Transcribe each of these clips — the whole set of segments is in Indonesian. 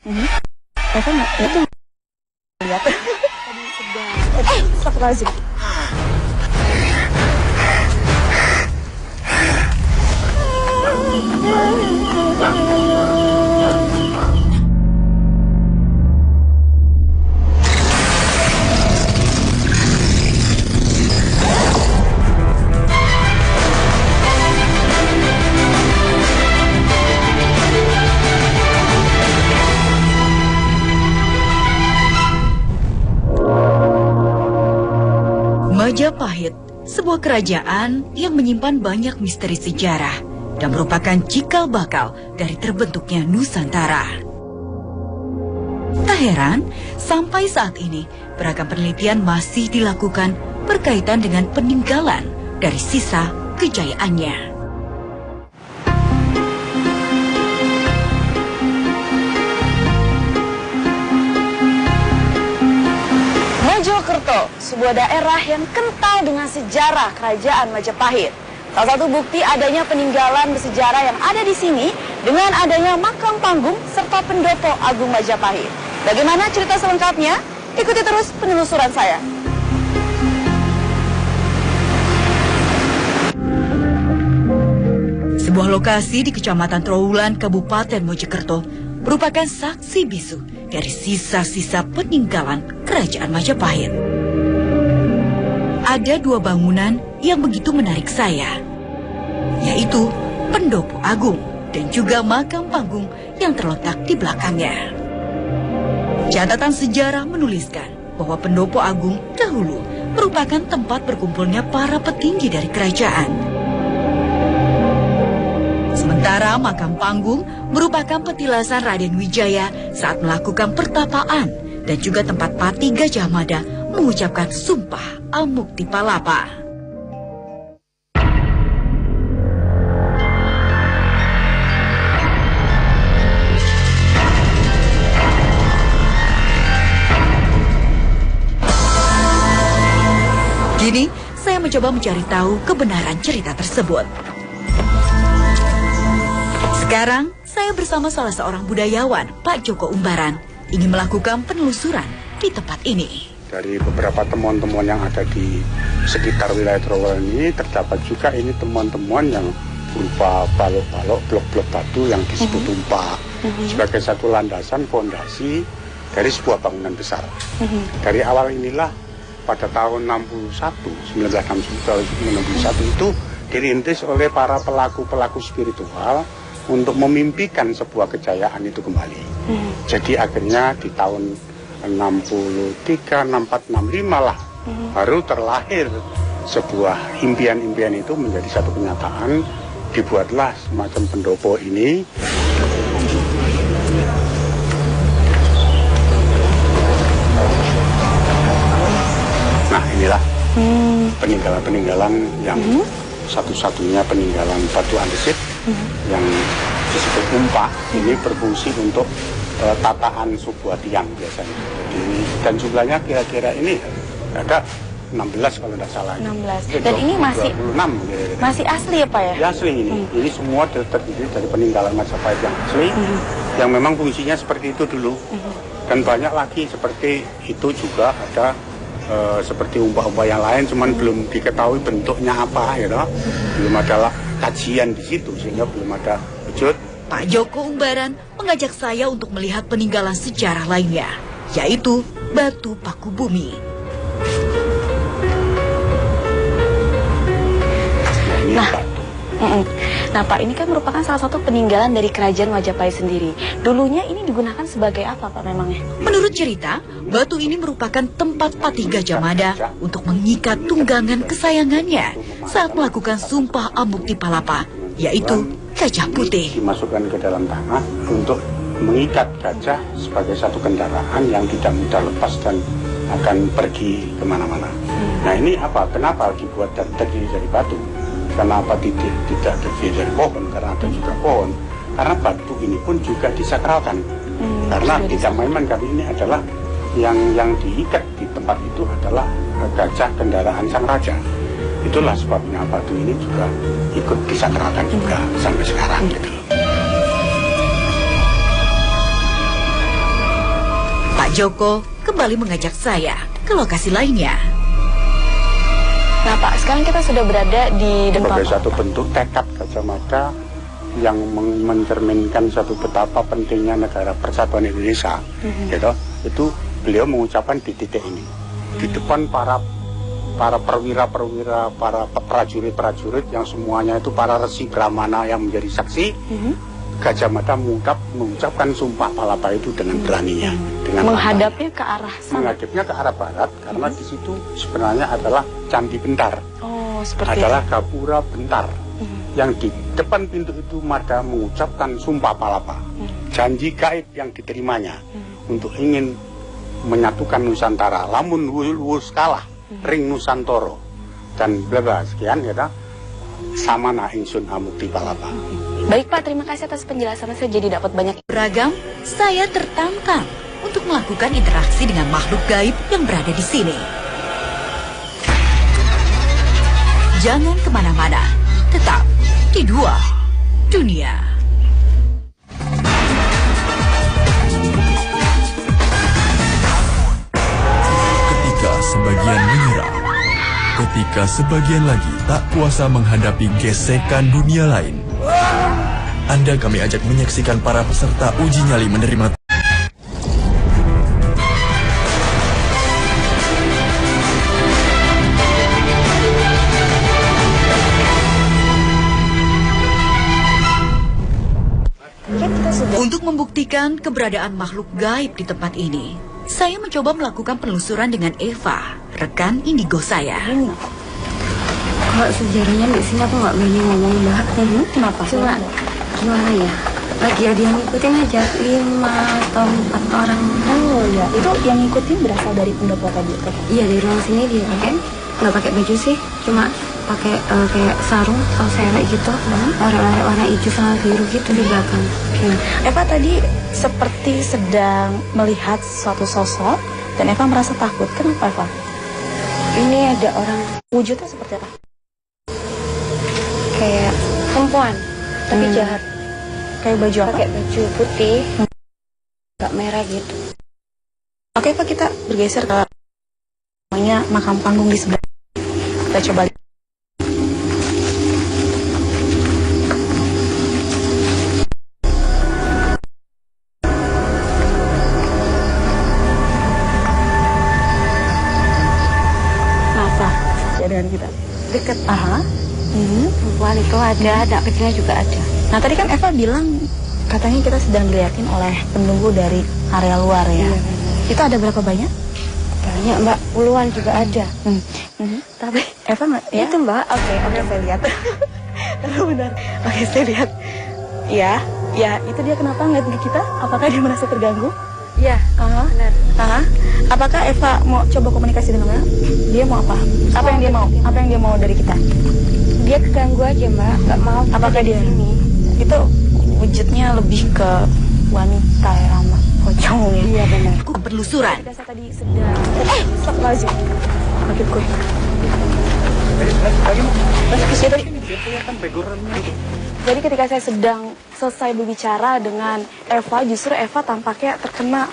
Eva nggak itu lihat. Tadi sedang. Astagfirullahaladzim. Majapahit, sebuah kerajaan yang menyimpan banyak misteri sejarah dan merupakan cikal bakal dari terbentuknya Nusantara. Tak heran, sampai saat ini beragam penelitian masih dilakukan berkaitan dengan peninggalan dari sisa kejayaannya. Mojokerto, sebuah daerah yang kental dengan sejarah kerajaan Majapahit. Salah satu bukti adanya peninggalan bersejarah yang ada di sini dengan adanya makam panggung serta pendopo Agung Majapahit. Bagaimana cerita selengkapnya? Ikuti terus penelusuran saya. Sebuah lokasi di Kecamatan Trowulan, Kabupaten Mojokerto merupakan saksi bisu dari sisa-sisa peninggalan kerajaan Majapahit. Ada dua bangunan yang begitu menarik saya, yaitu Pendopo Agung dan juga makam panggung yang terletak di belakangnya. Catatan sejarah menuliskan bahwa Pendopo Agung dahulu merupakan tempat berkumpulnya para petinggi dari kerajaan. Sementara makam panggung merupakan petilasan Raden Wijaya saat melakukan pertapaan dan juga tempat Pati Gajah Mada mengucapkan sumpah Amukti-Palapa. Kini saya mencoba mencari tahu kebenaran cerita tersebut. Sekarang, saya bersama salah seorang budayawan, Pak Joko Umbaran, ingin melakukan penelusuran di tempat ini. Dari beberapa temuan-temuan yang ada di sekitar wilayah Trowulan ini, terdapat juga ini temuan-temuan yang berupa balok-balok, blok-blok batu yang disebut tumpak sebagai satu landasan fondasi dari sebuah bangunan besar. Dari awal inilah pada tahun 1961 itu dirintis oleh para pelaku-pelaku spiritual untuk memimpikan sebuah kejayaan itu kembali. Jadi akhirnya di tahun 63, 64, 65 lah baru terlahir sebuah impian-impian itu menjadi satu kenyataan. Dibuatlah semacam pendopo ini. Nah inilah peninggalan-peninggalan yang satu-satunya peninggalan batu andesit yang disebut tumpak. Ini berfungsi untuk tataan sebuah tiang biasanya. Jadi, dan jumlahnya kira-kira ini ada 16 kalau tidak salah. 16. Dan ini masih 26 kira-kira. Masih asli ya Pak ya? Ya asli ini. Ini semua terdiri dari peninggalan Majapahit yang asli, yang memang fungsinya seperti itu dulu. Dan banyak lagi seperti itu juga ada seperti umpah-umpah yang lain, cuman belum diketahui bentuknya apa, ya toh. Belum ada kajian di situ sehingga belum ada wujud. Pak Joko Umbaran mengajak saya untuk melihat peninggalan sejarah lainnya, yaitu Batu Paku Bumi. Nah Pak, ini kan merupakan salah satu peninggalan dari kerajaan Majapahit sendiri. Dulunya ini digunakan sebagai apa Pak memangnya? Menurut cerita, batu ini merupakan tempat Pati Gajah Mada untuk mengikat tunggangan kesayangannya saat melakukan sumpah Amukti-Palapa, yaitu gajah putih. Dimasukkan ke dalam tanah untuk mengikat gajah sebagai satu kendaraan yang tidak mudah lepas dan akan pergi kemana-mana. Nah ini apa? Kenapa dibuat terdiri dari batu? Kenapa tidak terdiri dari pohon? Karena ada juga pohon. Karena batu ini pun juga disakralkan. Karena tidak main-main, kali ini adalah yang diikat di tempat itu adalah gajah kendaraan sang raja. Itulah sebabnya batu ini juga ikut disakralkan juga sampai sekarang gitu. Joko kembali mengajak saya ke lokasi lainnya. Nah Pak, sekarang kita sudah berada di depan. Sebagai satu bentuk tekad Gajah Mada yang mencerminkan satu betapa pentingnya negara persatuan Indonesia, gitu, itu beliau mengucapkan di titik ini, di depan para perwira-perwira, para prajurit-prajurit yang semuanya itu para resi Brahmana yang menjadi saksi. Gajah Mada mengucapkan sumpah palapa itu dengan beraninya, dengan menghadapnya ke arah sana. Menghadapnya ke arah barat karena di situ sebenarnya adalah Candi Bentar. Oh, seperti adalah itu. Gapura Bentar. Yang di depan pintu itu Mada mengucapkan sumpah palapa, janji gaib yang diterimanya untuk ingin menyatukan Nusantara. Lamun wus kalah ring Nusantoro dan bla sekian ya, samana ingsun amukti palapa. Baik Pak, terima kasih atas penjelasannya. Saya jadi dapat banyak. Beragam, saya tertantang untuk melakukan interaksi dengan makhluk gaib yang berada di sini. Jangan kemana-mana, tetap di Dua Dunia. Ketika sebagian menyerah, ketika sebagian lagi tak kuasa menghadapi gesekan dunia lain, Anda kami ajak menyaksikan para peserta uji nyali menerima Untuk membuktikan keberadaan makhluk gaib di tempat ini, saya mencoba melakukan penelusuran dengan Eva, rekan indigo saya. Kalau sejarahnya di sini aku nggak berani ngomong Mbak. Kenapa? Cuma gimana ya? Lagi ada yang ngikutin aja 5 atau 4 orang. Oh ya, itu yang ngikutin berasal dari pendopo tadi. Iya, dari ruang sini dia pakai nggak pakai baju sih, cuma pakai kayak sarung atau serek gitu, warna hijau sama biru gitu di belakang. Eva tadi seperti sedang melihat suatu sosok dan Eva merasa takut. Kenapa Eva? Ini ada orang Wujudnya seperti apa? kayak perempuan, tapi jahat. Kayak baju apa? Pakai baju putih, agak merah gitu. Oke Eva, kita bergeser ke namanya makam panggung di sebelah. Kita coba lihat. Dengan kita Deket. perempuan itu ada, anak kecilnya juga ada. Nah tadi kan Eva bilang katanya kita sedang dilihatin oleh penunggu dari area luar ya. Iya. Itu ada berapa banyak? Banyak Mbak, puluhan juga ada. Tapi Eva nggak? Ya? Itu Mbak. Oke, saya lihat. Benar. Oke, saya lihat. Ya, itu dia kenapa ngeliat ke kita? Apakah dia merasa terganggu? Iya, benar. Apakah Eva mau coba komunikasi dengan dia? Dia mau apa? Apa yang dia mau? Apa yang dia mau dari kita? Dia keganggu aja Mbak, nggak mau. Apakah dia sini? Itu wujudnya lebih ke wanita ya, Rama? Pocong ya? Iya benar. Aku penelusuran. Ketika saya tadi sedang stop lagi. Maksudku. Jadi ketika saya sedang selesai berbicara dengan Eva, justru Eva tampaknya terkena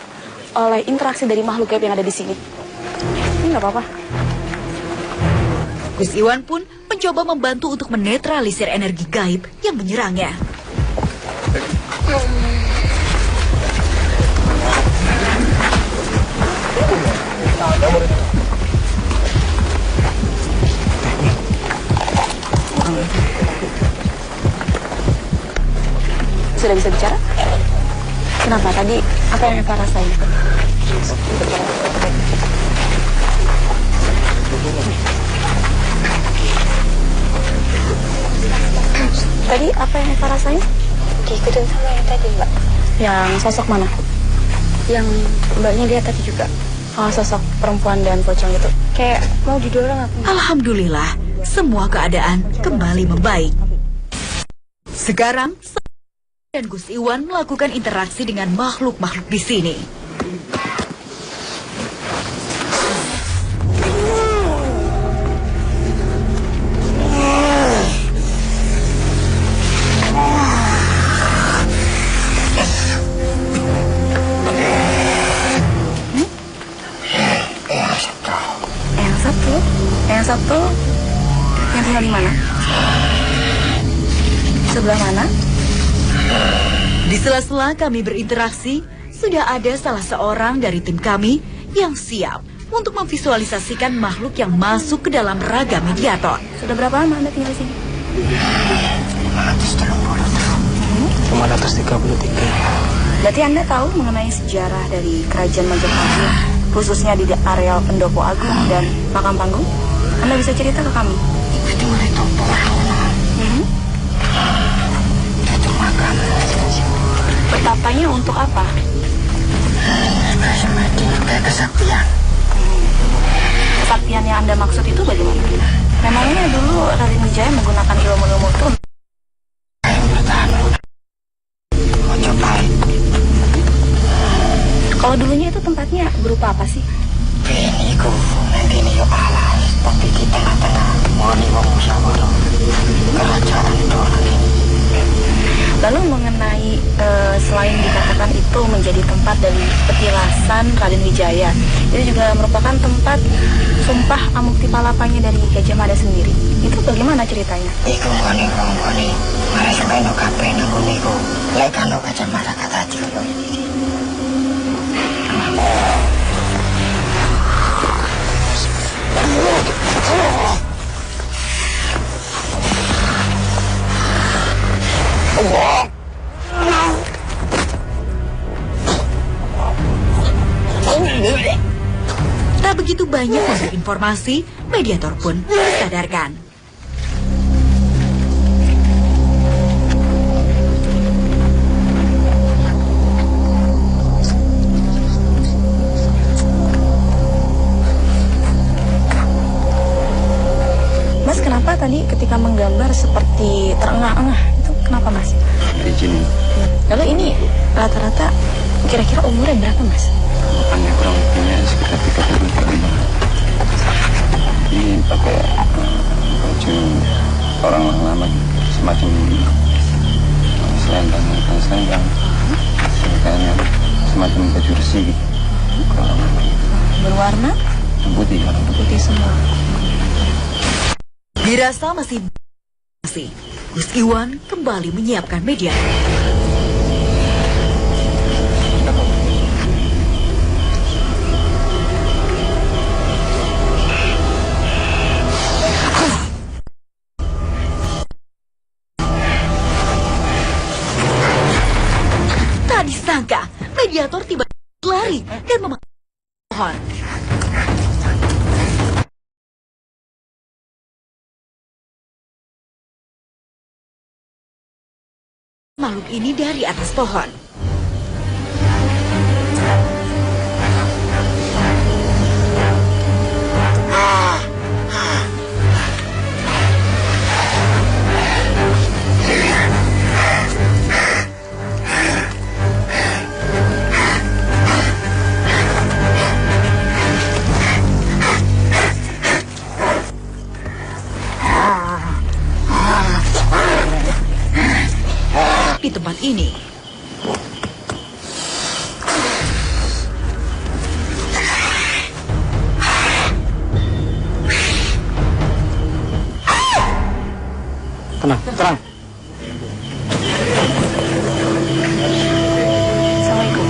oleh interaksi dari makhluk gaib yang ada di sini. Ini nggak apa-apa. Gus Iwan pun mencoba membantu untuk menetralisir energi gaib yang menyerangnya. Sudah bisa bicara? Kenapa tadi? Apa yang Eva rasain? Tadi apa yang Eva rasain? Diikutin sama yang tadi Mbak. Yang sosok mana? Yang Mbaknya lihat tadi juga. Oh, sosok perempuan dan pocong itu. Kayak mau didorong aku. Alhamdulillah, semua keadaan kembali membaik. Sekarang, dan Gus Iwan melakukan interaksi dengan makhluk-makhluk di sini. satu yang tinggal di mana? Sebelah mana? Di sela-sela kami berinteraksi, sudah ada salah seorang dari tim kami yang siap untuk memvisualisasikan makhluk yang masuk ke dalam raga mediator. Sudah berapa lama Anda tinggal di sini? 533. Berarti Anda tahu mengenai sejarah dari Kerajaan Majapahit, khususnya di areal Pendopo Agung dan Makam Panggung? Anda bisa cerita ke kami? Itu mulai tombol itu makan. Betapanya untuk apa? Semacam kayak kesaktian. Kesaktian yang Anda maksud itu bagaimana? Memangnya dulu Raden Wijaya menggunakan ilmu-ilmu itu? Yang bertahan. Majapahit. Kalau dulunya itu tempatnya berupa apa sih? Ini ku nanti ini yo alas. Tapi di tengah-tengah wali wong musyawarah kerajaan itu lagi. Lalu mengenai selain dikatakan itu menjadi tempat dari petilasan Raden Wijaya, itu juga merupakan tempat sumpah amukti palapanya dari Gajah Mada sendiri. Itu bagaimana ceritanya? Iku wali wong wali. Mari sampai no kape no niku. Lek kano Gajah Mada kata jiwa. Tak begitu banyak memberi informasi, mediator pun disadarkan. Mas, kenapa tadi ketika menggambar seperti terengah-engah? Itu kenapa, Mas? Izin, Lalu ini rata-rata kira-kira umurnya berapa, Mas? makanya kurang lebihnya sekitar 35. Ini pakai baju orang lama, semacam selendang, bukan selendang, kayaknya semacam baju resi gitu. Berwarna Putih, putih semua. Dirasa masih Gus Iwan kembali menyiapkan media. Tak disangka, mediator tiba lari dan memakan pohon. Makhluk ini dari atas pohon. Di tempat ini, Tenang, tenang. Assalamualaikum.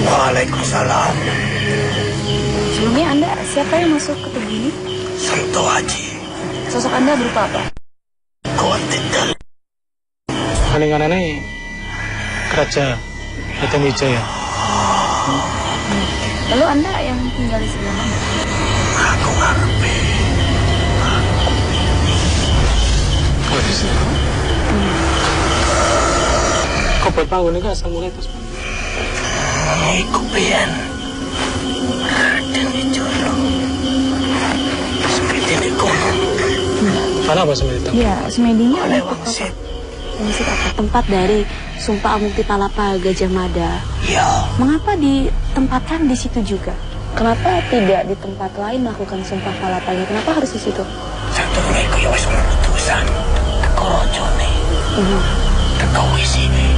Waalaikumsalam. Sebelumnya Anda siapa yang masuk ke tubuh ini? Santo Haji. Sosok Anda berupa apa? Kuantikan. Palinganane Kerajaan Raden Wijaya. Lalu Anda yang tinggal di sebelah mana? Aku ngarepe. Kalau di sini. Kok buat bangun ini kan asal mulai terus. Iku pian. Raden Wijaya. Seperti ini kono. Mana apa sebenarnya? Iya, semedinya Oleh untuk wangsit. Wangsit apa? Tempat dari Sumpah Amukti Palapa Gajah Mada. Ya. Mengapa ditempatkan di situ juga? Kenapa tidak di tempat lain melakukan Sumpah Palapanya? Kenapa harus di situ? Satu mereka ya wis keputusan. Teko rojone. Teko wisine.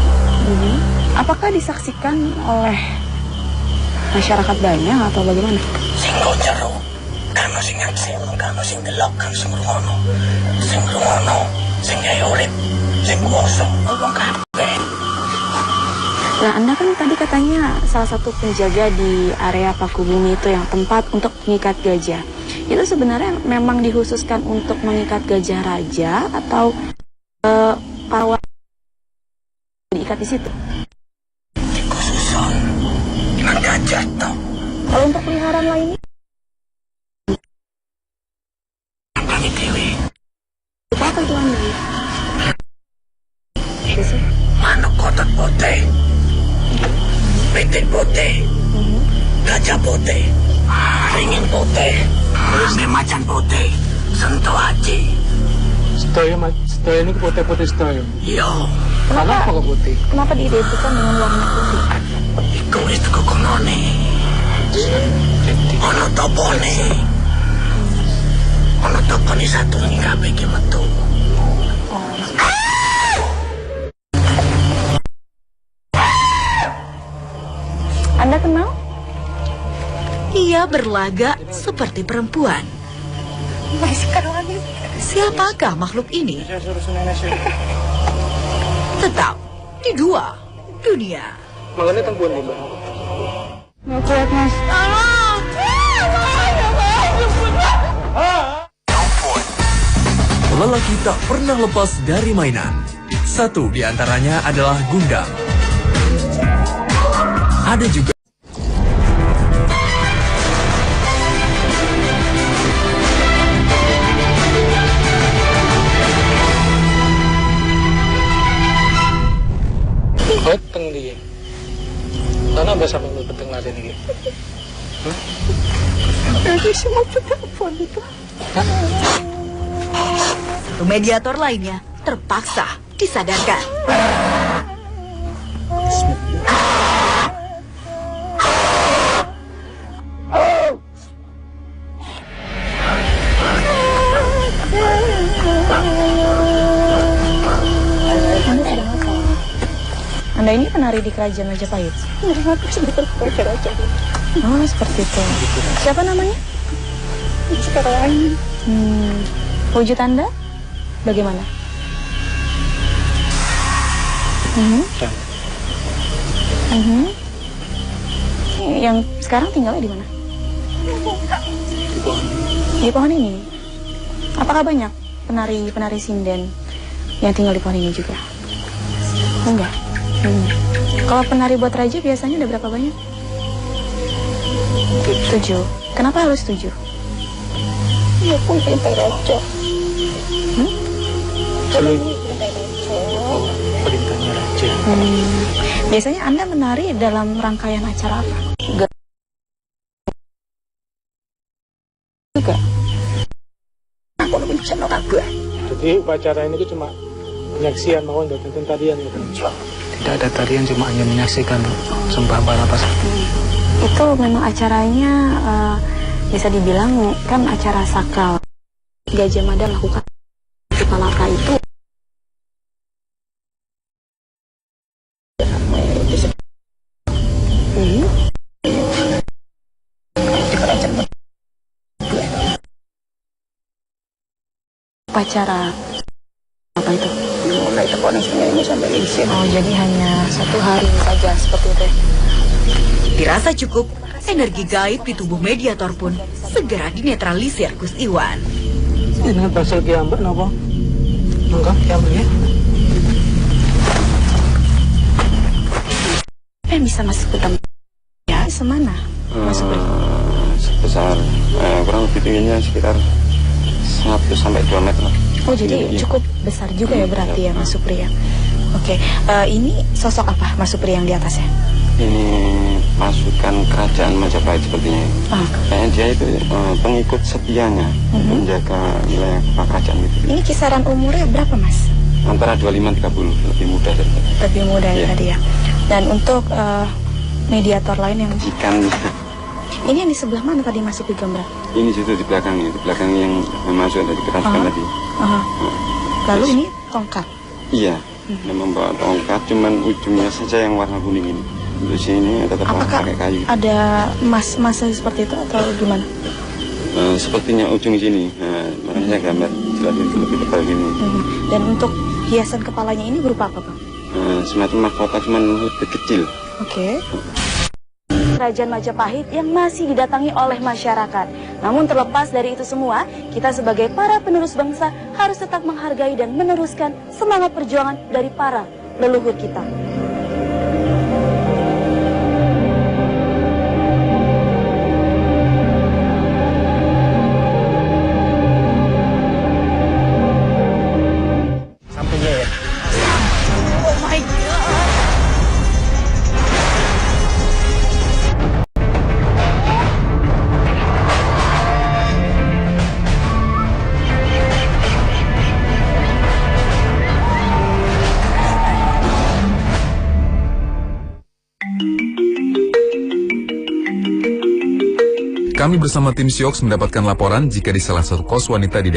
Apakah disaksikan oleh masyarakat banyak atau bagaimana? Sing jero. Karena sing nyaksi mengkano sing delok kang sing ngono. Sing ngono, sing gawe urip, sing kuwasa wong kabeh. Nah, Anda kan tadi katanya salah satu penjaga di area Pakubumi itu yang tempat untuk mengikat gajah. Itu sebenarnya memang dikhususkan untuk mengikat gajah raja atau para warga diikat di situ? Dikhususan dengan gajah toh. Kalau untuk peliharaan lainnya? Kami dewi. Apa itu Anda? Manuk kotot putih, pitik putih, gajah putih, ringin putih, macan putih, sentuh haji. Sedaya ini putih-putih sedaya. Iya. Kenapa kok putih? Kenapa diidentikan dengan warna putih? Iku wis tuku konone. Ono topone. Ono topone satu ning kabeh iki metu. Anda kenal? Ia berlagak seperti perempuan. Siapakah makhluk ini? Tetap di dua dunia. Makanya tempuan nih, Mbak. Nggak kuat, Mas. Tolong! Lelaki tak pernah lepas dari mainan. Satu di antaranya adalah Gundam. Ada juga Beteng dia. Karena bahasa pengen beteng latihan ini. Satu mediator lainnya terpaksa disadarkan. Anda ini penari di kerajaan Majapahit? Oh, seperti itu. Siapa namanya? Wujud Anda bagaimana? Yang sekarang tinggalnya di mana? Di pohon ini. Apakah banyak penari sinden yang tinggal di pohon ini juga? Enggak. Kalau penari buat raja biasanya ada berapa banyak? 7. Kenapa harus 7? Ya pun perintah raja. Perintahnya raja. Biasanya Anda menari dalam rangkaian acara apa? Juga. Aku lebih bisa kabeh. Jadi upacara ini cuma penyaksian mawon dan tarian gitu. Tidak ada tarian, cuma hanya menyaksikan sembah balapas. Itu memang acaranya bisa dibilang kan acara sakral. Gajah Mada lakukan Palaka itu. Upacara apa itu? Mulai tekonan ini sampai isin. Oh, jadi hanya 1 hari saja seperti itu. Dirasa cukup, energi gaib di tubuh mediator pun segera dinetralisir Gus Iwan. Ini pasal kiambak napa? Enggak, kiambak ya. Bisa masuk ke tempat ya semana masuk sebesar kurang lebih tingginya sekitar 1 sampai 2 meter. Oh, jadi cukup besar juga ya berarti ya Mas Supri ya. Oke, ini sosok apa Mas Supri yang di atasnya? Ini pasukan kerajaan Majapahit sepertinya. Kayaknya dia itu pengikut setianya menjaga wilayah kerajaan itu. Ini kisaran umurnya berapa Mas? Antara 25-30, lebih muda dari tadi. Lebih muda ya tadi ya. Dan untuk mediator lain yang Ikan. ini yang di sebelah mana tadi masuk di gambar? Ini situ di belakang yang masuk dari kerajaan tadi. Lalu ini tongkat. Iya, dia membawa tongkat, cuman ujungnya saja yang warna kuning ini. Di sini tetap Apakah pakai kayu. ada emas seperti itu atau gimana? sepertinya ujung sini. Makanya saya gambar jelasin lebih tebal gini. Dan untuk hiasan kepalanya ini berupa apa, Pak? Semacam mahkota cuman lebih kecil. Oke. Kerajaan Majapahit yang masih didatangi oleh masyarakat. Namun terlepas dari itu semua, kita sebagai para penerus bangsa harus tetap menghargai dan meneruskan semangat perjuangan dari para leluhur kita. Sampingnya ya. Oh my God. Kami bersama tim Siox mendapatkan laporan jika di salah satu kos wanita di daerah